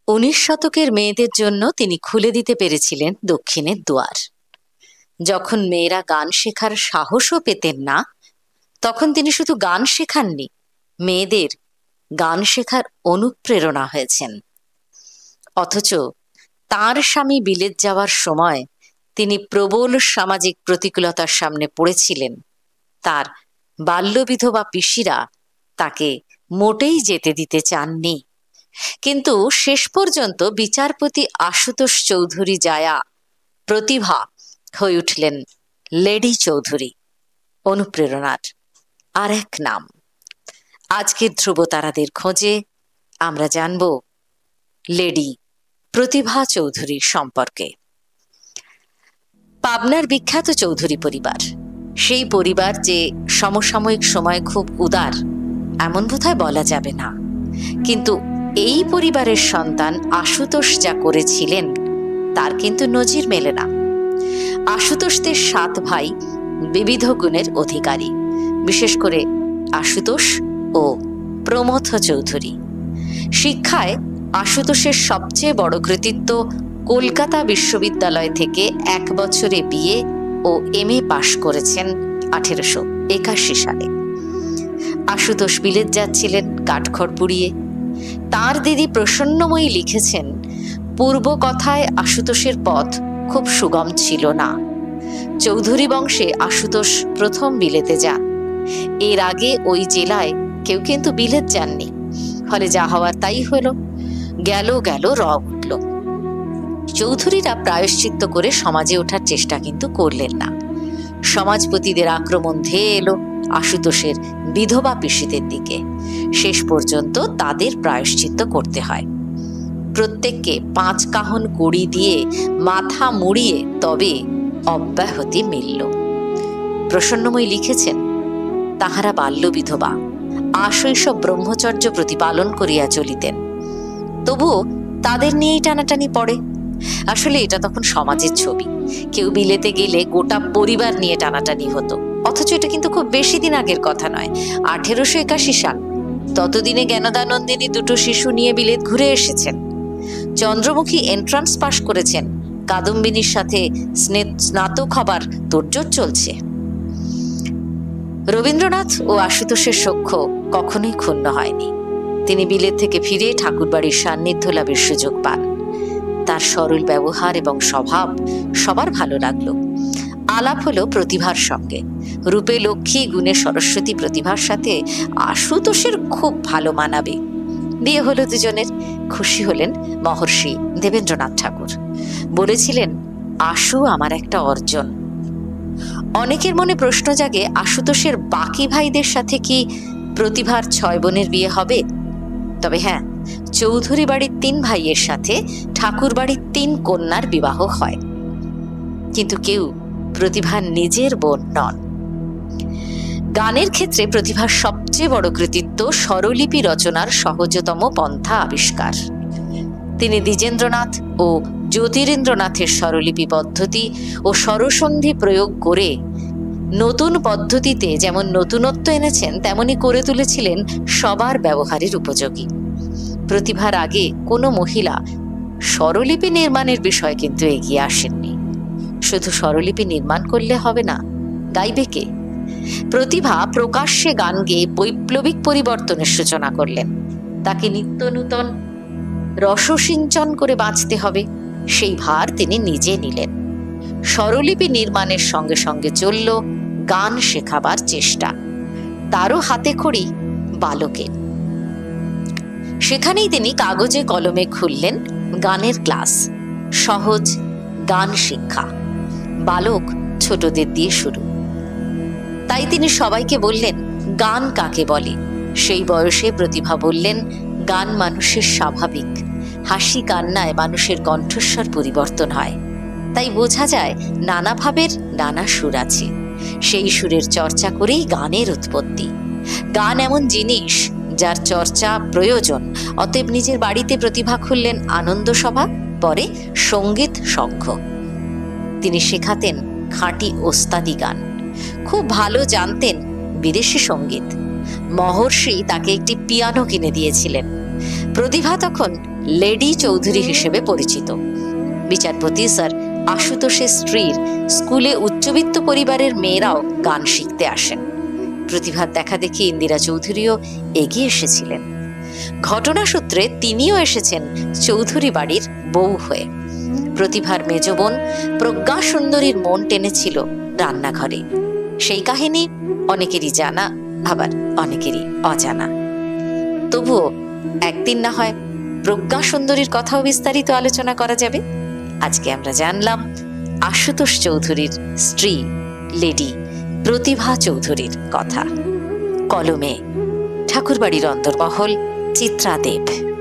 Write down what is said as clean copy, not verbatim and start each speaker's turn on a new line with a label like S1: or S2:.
S1: 19 শতকের মেয়েদের জন্য তিনি খুলে দিতে পেরেছিলেন দক্ষিণের দুয়ার। যখন মেয়েরা গান শেখার সাহসও পেতেন না, তখন তিনি শুধু গান শেখাননি, মেয়েদের গান শেখার অনুপ্রেরণা হয়েছেন। অথচ তাঁর স্বামী বিলেত যাওয়ার সময় তিনি প্রবল সামাজিক প্রতিকূলতার সামনে পড়েছিলেন। তার বাল্যবিধবা পিসিরা তাকে মোটেই যেতে দিতে চাননি। কিন্তু শেষ পর্যন্ত বিচারপতি আশুতোষ চৌধুরী জায়া প্রতিভা হয়ে উঠলেন লেডি চৌধুরী, অনুপ্রেরণার আর এক নাম। আজকের ধ্রুবতারাদের খোঁজে আমরা জানব লেডি প্রতিভা চৌধুরীর সম্পর্কে। পাবনার বিখ্যাত চৌধুরী পরিবার, সেই পরিবার যে সমসাময়িক সময়ে খুব উদার এমন বোধহয় বলা যাবে না, কিন্তু এই পরিবারের সন্তান আশুতোষ যা করেছিলেন তার কিন্তু নজির মেলে না। আশুতোষদের 7 ভাই বিবিধ গুণের অধিকারী, বিশেষ করে আশুতোষ ও প্রমথ চৌধুরী। শিক্ষায় আশুতোষের সবচেয়ে বড় কৃতিত্ব কলকাতা বিশ্ববিদ্যালয় থেকে 1 বছরে বিএ ও এমএ পাশ করেছেন 1881 সালে। আশুতোষ বিলেত যাচ্ছিলেন কাঠখড় পুড়িয়ে। তাঁর দিদি প্রসন্নময়ী লিখেছেন, পূর্ব কথায় আশুতোষের পথ খুব সুগম ছিল না। চৌধুরী বংশে আশুতোষ প্রথম বিলেতে যান। এর আগে ওই জেলায় কেউ কিন্তু বিলেত যাননি। ফলে যা হওয়ার তাই হলো, গেল রব উঠল। চৌধুরীরা প্রায়শ্চিত্ত করে সমাজে ওঠার চেষ্টা কিন্তু করলেন না। সমাজপতিদের আক্রমণ ধেয়ে এলো আশুতোষের বিধবা পিসিদের দিকে। শেষ পর্যন্ত তাদের প্রায়শ্চিত্ত করতে হয়। প্রত্যেককে 5 কাহন কড়ি দিয়ে মাথা মুড়িয়ে তবে অব্যাহতি মিলল। প্রসন্নময়ী লিখেছেন, তাহারা বাল্য বিধবা, আশৈশব ব্রহ্মচর্য প্রতিপালন করিয়া চলিতেন। তবুও তাদের নিয়েই টানাটানি পড়ে। আসলে এটা তখন সমাজের ছবি। কেউ বিলেতে গেলে গোটা পরিবার নিয়ে টানাটানি হতো। অথচ এটা কিন্তু খুব বেশি দিন আগের কথা নয়, 1881 সাল। ততদিনে জ্ঞানদানন্দিনী 2টো শিশু নিয়ে বিলেত ঘুরে এসেছেন। চন্দ্রমুখী এন্ট্রান্স পাশ করেছেন, কাদম্বিনীর সাথে স্নাতক হবার তোড়জোড় চলছে। রবীন্দ্রনাথ ও আশুতোষের সখ্য কখনোই ক্ষুণ্ণ হয়নি। তিনি বিলেত থেকে ফিরে ঠাকুরবাড়ির সান্নিধ্য লাভের সুযোগ পান। তার সরল ব্যবহার এবং স্বভাব সবার ভালো লাগলো। আলাপ হলো প্রতিভার সঙ্গে। রূপে লক্ষ্মী, গুণে সরস্বতী প্রতিভার সাথে আশুতোষের খুব ভালো মানাবে। বিয়ে হলো দুজনের। খুশি হলেন মহর্ষি দেবেন্দ্রনাথ ঠাকুর। বলেছিলেন, আশু আমার একটা অর্জন। অনেকের মনে প্রশ্ন জাগে, আশুতোষের বাকি ভাইদের সাথে কি প্রতিভার 6 বোনের বিয়ে হবে? তবে হ্যাঁ, চৌধুরী বাড়ির 3 ভাইয়ের সাথে ঠাকুর বাড়ির 3 কন্যার বিবাহ হয়, কিন্তু কেউ প্রতিভার নিজের বোন নন। গানের ক্ষেত্রে প্রতিভার সবচেয়ে বড় কৃতিত্ব স্বরলিপি রচনার সহজতম পন্থা আবিষ্কার। তিনি দ্বিজেন্দ্রনাথ ও জ্যোতিরিন্দ্রনাথের স্বরলিপি পদ্ধতি ও স্বরসন্ধি প্রয়োগ করে নতুন পদ্ধতিতে যেমন নতুনত্ব এনেছেন, তেমনি করে তুলেছিলেন সবার ব্যবহারের উপযোগী। প্রতিভার আগে কোনো মহিলা স্বরলিপি নির্মাণের বিষয় কিন্তু এগিয়ে আসেননি। শুধু স্বরলিপি নির্মাণ করলে হবে না, গাইবে কে? প্রতিভা প্রকাশ্যে গান গেয়ে বৈপ্লবিক পরিবর্তনের সূচনা করলেন। তাকে নিত্য নূতন রসসিঞ্চন করে বাঁচতে হবে, সেই ভার তিনি নিজে নিলেন। স্বরলিপি নির্মাণের সঙ্গে সঙ্গে চলল গান শেখাবার চেষ্টা। তারও হাতে খড়ি বালকের। সেখানেই তিনি কাগজে কলমে খুললেন গানের ক্লাস, সহজ গান শিক্ষা। বালক ছোটদের দিয়ে শুরু। তাই তিনি সবাইকে বললেন, গান কাকে বলে? সেই বয়সে প্রতিভা বললেন, গান মানুষের স্বাভাবিক। হাসি কান্নায় মানুষের কণ্ঠস্বর পরিবর্তন হয়। তাই বোঝা যায় নানা ভাবের নানা সুর আছে। সেই সুরের চর্চা করেই গানের উৎপত্তি। গান এমন জিনিস যার চর্চা প্রয়োজন। অতএব নিজের বাড়িতে প্রতিভা খুললেন আনন্দ সভা, পরে সঙ্গীত সংঘ। তিনি শেখাতেন খাঁটি ওস্তাদি গান। খুব ভালো জানতেন বিদেশি সঙ্গীত। মহর্ষি তাকে একটি পিয়ানো কিনে দিয়েছিলেন। প্রতিভা তখন লেডি চৌধুরী হিসেবে পরিচিত। বিচারপতি স্যার আশুতোষের স্ত্রীর স্কুলে উচ্চবিত্ত পরিবারের মেয়েরাও গান শিখতে আসেন। প্রতিভার দেখা দেখি ইন্দিরা চৌধুরীও এগিয়ে এসেছিলেন। ঘটনা সূত্রে তিনিও এসেছেন চৌধুরী বাড়ির বউ হয়ে। প্রতিভার মেজ বোন প্রজ্ঞা সুন্দরীর মন টেনেছিল রান্নাঘরে। সেই কাহিনী অনেকেরই জানা, আবার অনেকেরই অজানা। তবুও একদিন না হয় প্রজ্ঞা সুন্দরীর কথাও বিস্তারিত আলোচনা করা যাবে। আজকে আমরা জানলাম আশুতোষ চৌধুরীর স্ত্রী লেডি প্রতিভা চৌধুরীর কথা। কলমে ঠাকুরবাড়ির অন্দরমহল, চিত্রা দেব।